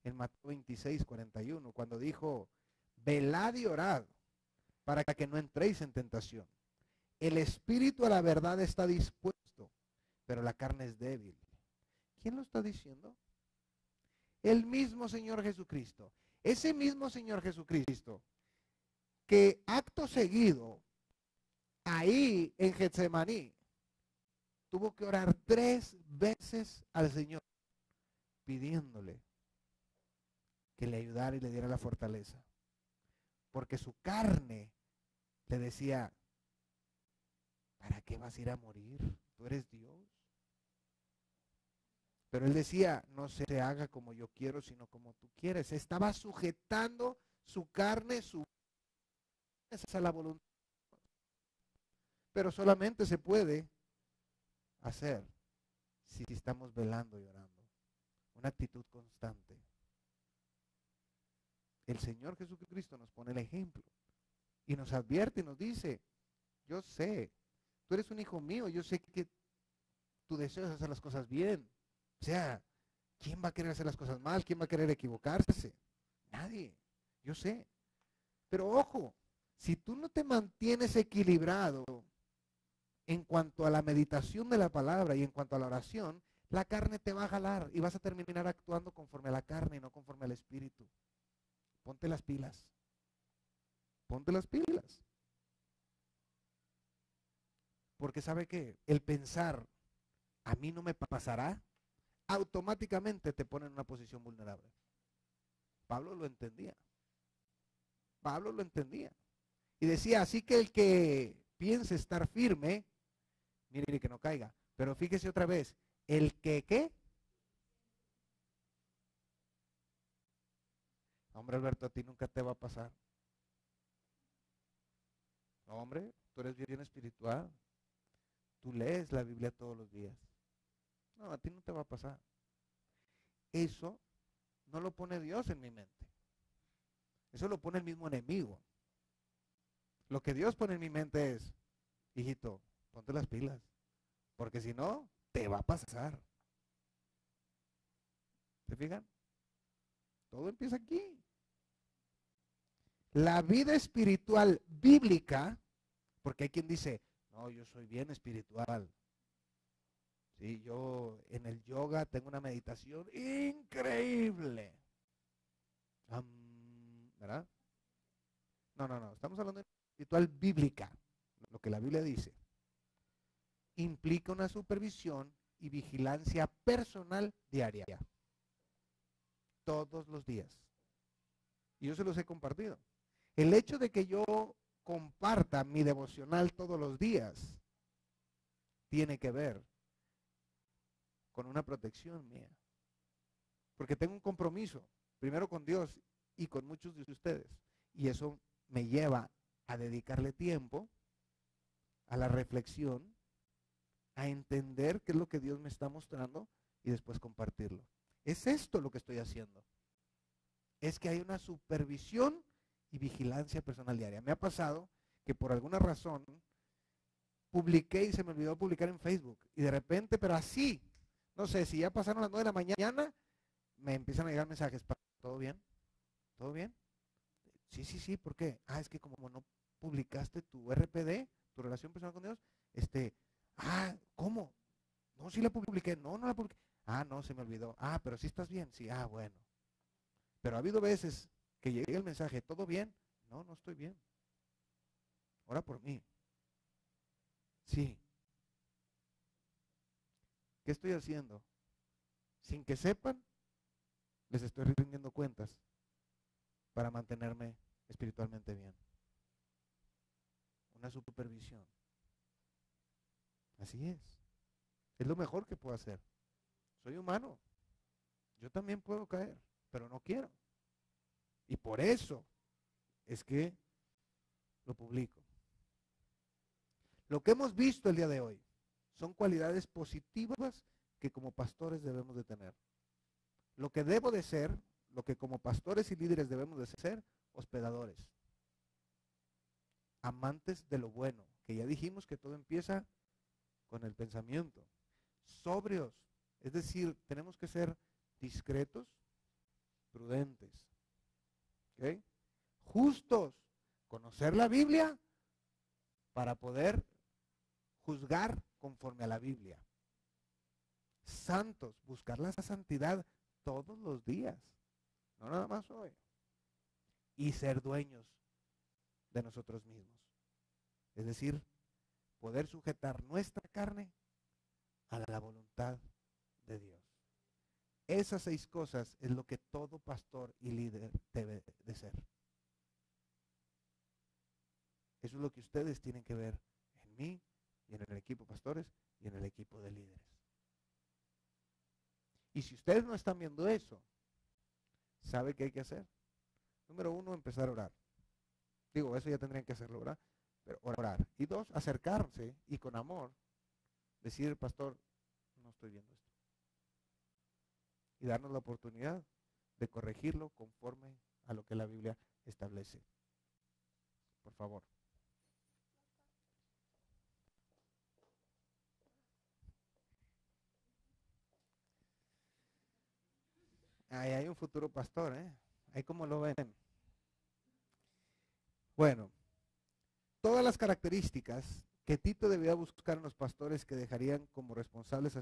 en Mateo 26, 41, cuando dijo, velad y orad para que no entréis en tentación. El espíritu a la verdad está dispuesto, pero la carne es débil. ¿Quién lo está diciendo? El mismo Señor Jesucristo. Ese mismo Señor Jesucristo que acto seguido, ahí en Getsemaní, tuvo que orar 3 veces al Señor, pidiéndole que le ayudara y le diera la fortaleza. Porque su carne le decía, ¿para qué vas a ir a morir? Tú eres Dios. Pero él decía, no se haga como yo quiero, sino como tú quieres. Estaba sujetando su carne, su a la voluntad. Pero solamente se puede hacer si estamos velando y orando. Una actitud constante. El Señor Jesucristo nos pone el ejemplo y nos advierte y nos dice, yo sé, tú eres un hijo mío, yo sé que tu deseo es hacer las cosas bien. O sea, ¿quién va a querer hacer las cosas mal? ¿Quién va a querer equivocarse? Nadie, yo sé. Pero ojo, si tú no te mantienes equilibrado en cuanto a la meditación de la palabra y en cuanto a la oración, la carne te va a jalar y vas a terminar actuando conforme a la carne y no conforme al espíritu. Ponte las pilas. Ponte las pilas. Porque ¿sabe qué? El pensar, a mí no me pasará, automáticamente te pone en una posición vulnerable. Pablo lo entendía. Pablo lo entendía. Y decía, así que el que piense estar firme, mire que no caiga. Pero fíjese otra vez, el que, ¿qué? Hombre, Alberto, a ti nunca te va a pasar. No, hombre, tú eres bien espiritual. Tú lees la Biblia todos los días. No, a ti no te va a pasar. Eso no lo pone Dios en mi mente. Eso lo pone el mismo enemigo. Lo que Dios pone en mi mente es, hijito, ponte las pilas. Porque si no, te va a pasar. ¿Se fijan? Todo empieza aquí. La vida espiritual bíblica, porque hay quien dice, no, yo soy bien espiritual. Sí, yo en el yoga tengo una meditación increíble. ¿Verdad? No, estamos hablando de espiritual bíblica, lo que la Biblia dice. Implica una supervisión y vigilancia personal diaria. Todos los días. Y yo se los he compartido. El hecho de que yo comparta mi devocional todos los días tiene que ver con una protección mía. Porque tengo un compromiso, primero con Dios y con muchos de ustedes. Y eso me lleva a dedicarle tiempo a la reflexión, a entender qué es lo que Dios me está mostrando y después compartirlo. Es esto lo que estoy haciendo. Es que hay una supervisión y vigilancia personal diaria. Me ha pasado que por alguna razón publiqué y se me olvidó publicar en Facebook. Y de repente, pero así, no sé, si ya pasaron las 9 de la mañana, me empiezan a llegar mensajes. ¿Todo bien? ¿Todo bien? Sí, ¿por qué? Ah, es que como no publicaste tu RPD, tu relación personal con Dios, ¿cómo? No, sí la publiqué. No la publiqué. Ah, no, se me olvidó. Ah, pero sí estás bien. Sí, bueno. Pero ha habido veces que llegue el mensaje, ¿todo bien? No estoy bien. Ora por mí. Sí. ¿Qué estoy haciendo? Sin que sepan, les estoy rindiendo cuentas para mantenerme espiritualmente bien. Una supervisión. Así es. Es lo mejor que puedo hacer. Soy humano. Yo también puedo caer, pero no quiero. Y por eso es que lo publico. Lo que hemos visto el día de hoy son cualidades positivas que como pastores debemos de tener. Lo que debo de ser, lo que como pastores y líderes debemos de ser, hospedadores. Amantes de lo bueno, que ya dijimos que todo empieza con el pensamiento. Sobrios, es decir, tenemos que ser discretos, prudentes. ¿Okay? Justos, conocer la Biblia para poder juzgar conforme a la Biblia. Santos, buscar la santidad todos los días, no nada más hoy. Y ser dueños de nosotros mismos. Es decir, poder sujetar nuestra carne a la voluntad de Dios. Esas 6 cosas es lo que todo pastor y líder debe de ser. Eso es lo que ustedes tienen que ver en mí y en el equipo de pastores y en el equipo de líderes. Y si ustedes no están viendo eso, ¿sabe qué hay que hacer? Número 1, empezar a orar. Digo, eso ya tendrían que hacerlo, ¿verdad? Pero orar. Y 2, acercarse y con amor decir, pastor, no estoy viendo esto. Y darnos la oportunidad de corregirlo conforme a lo que la Biblia establece. Por favor. Ahí hay un futuro pastor, ¿eh? Ahí como lo ven. Bueno, todas las características que Tito debía buscar en los pastores que dejarían como responsables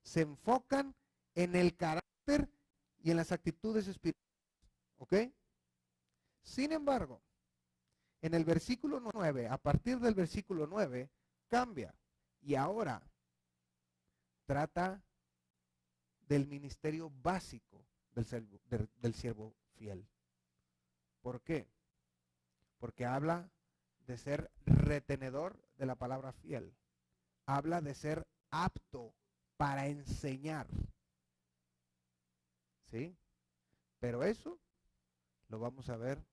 se enfocan en el carácter y en las actitudes espirituales. ¿Ok? Sin embargo, en el versículo 9, a partir del versículo 9, cambia. Y ahora trata del ministerio básico del siervo fiel. ¿Por qué? Porque habla de ser retenedor de la palabra fiel. Habla de ser apto para enseñar. ¿Sí? Pero eso lo vamos a ver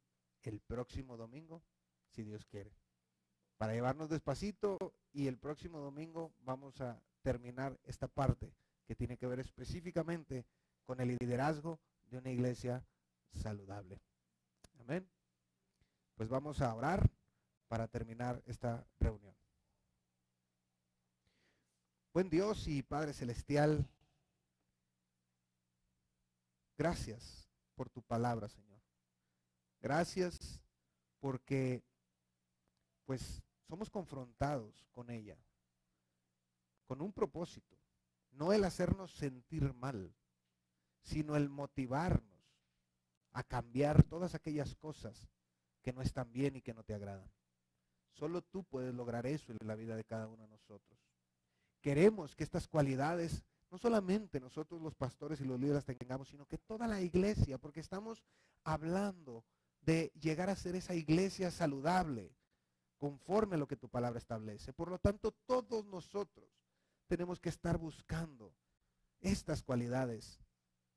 el próximo domingo, si Dios quiere. Para llevarnos despacito, y el próximo domingo vamos a terminar esta parte que tiene que ver específicamente con el liderazgo de una iglesia saludable. Amén. Pues vamos a orar para terminar esta reunión. Buen Dios y Padre Celestial, gracias por tu palabra, Señor. Gracias porque pues somos confrontados con ella, con un propósito, no el hacernos sentir mal, sino el motivarnos a cambiar todas aquellas cosas que no están bien y que no te agradan. Solo tú puedes lograr eso en la vida de cada uno de nosotros. Queremos que estas cualidades, no solamente nosotros los pastores y los líderes tengamos, sino que toda la iglesia, porque estamos hablando de llegar a ser esa iglesia saludable, conforme a lo que tu palabra establece. Por lo tanto, todos nosotros tenemos que estar buscando estas cualidades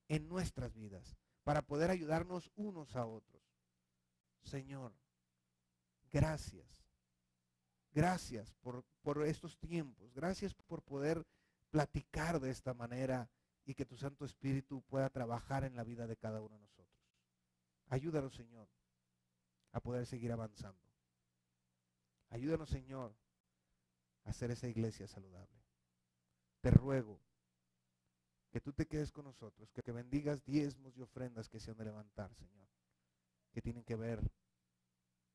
en nuestras vidas para poder ayudarnos unos a otros. Señor, gracias. Gracias por estos tiempos. Gracias por poder platicar de esta manera y que tu Santo Espíritu pueda trabajar en la vida de cada uno de nosotros. Ayúdanos, Señor, a poder seguir avanzando. Ayúdanos, Señor, a hacer esa iglesia saludable. Te ruego que tú te quedes con nosotros, que bendigas diezmos y ofrendas que se han de levantar, Señor, que tienen que ver,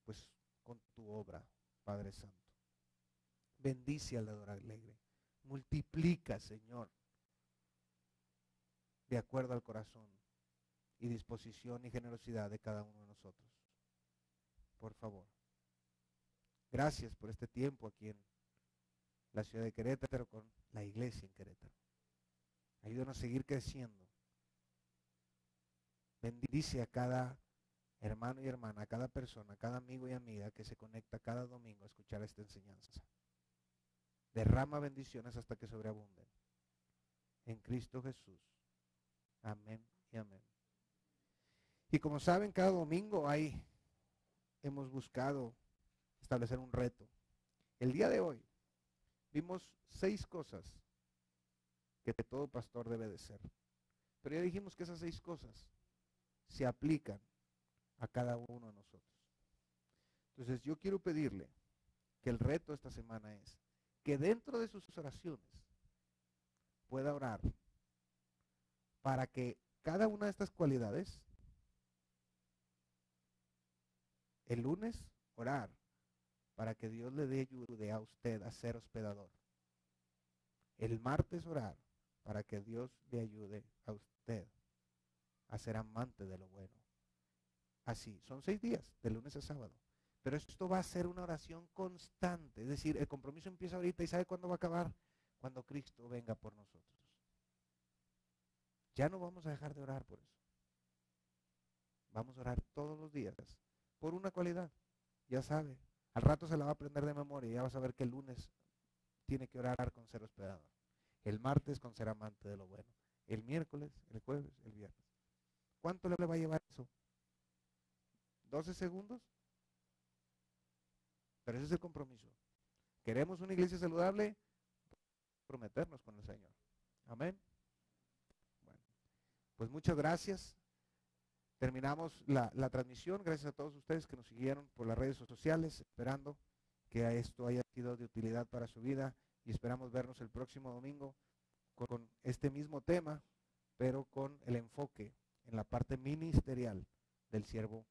pues, con tu obra, Padre Santo. Bendice al dador alegre. Multiplica, Señor, de acuerdo al corazón y disposición y generosidad de cada uno de nosotros. Por favor. Gracias por este tiempo aquí en la ciudad de Querétaro, con la iglesia en Querétaro. Ayúdanos a seguir creciendo. Bendice a cada hermano y hermana, a cada persona, a cada amigo y amiga que se conecta cada domingo a escuchar esta enseñanza. Derrama bendiciones hasta que sobreabunden. En Cristo Jesús. Amén y amén. Y como saben, cada domingo hemos buscado establecer un reto. El día de hoy vimos 6 cosas que todo pastor debe de ser. Pero ya dijimos que esas 6 cosas se aplican a cada uno de nosotros. Entonces yo quiero pedirle que el reto esta semana es que dentro de sus oraciones pueda orar para que cada una de estas cualidades, el lunes orar para que Dios le dé ayuda a usted a ser hospedador. El martes orar para que Dios le ayude a usted a ser amante de lo bueno. Así, son 6 días, de lunes a sábado. Pero esto va a ser una oración constante. Es decir, el compromiso empieza ahorita y ¿sabe cuándo va a acabar? Cuando Cristo venga por nosotros. Ya no vamos a dejar de orar por eso. Vamos a orar todos los días por una cualidad. Ya sabe, al rato se la va a aprender de memoria y ya va a saber que el lunes tiene que orar con ser hospedador. El martes con ser amante de lo bueno. El miércoles, el jueves, el viernes. ¿Cuánto le va a llevar eso? ¿12 segundos? Pero ese es el compromiso. ¿Queremos una iglesia saludable? Prometernos con el Señor. Amén. Bueno, pues muchas gracias. Terminamos la transmisión. Gracias a todos ustedes que nos siguieron por las redes sociales, esperando que esto haya sido de utilidad para su vida y esperamos vernos el próximo domingo con este mismo tema, pero con el enfoque en la parte ministerial del siervo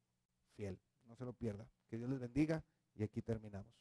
fiel. No se lo pierda. Que Dios les bendiga y aquí terminamos.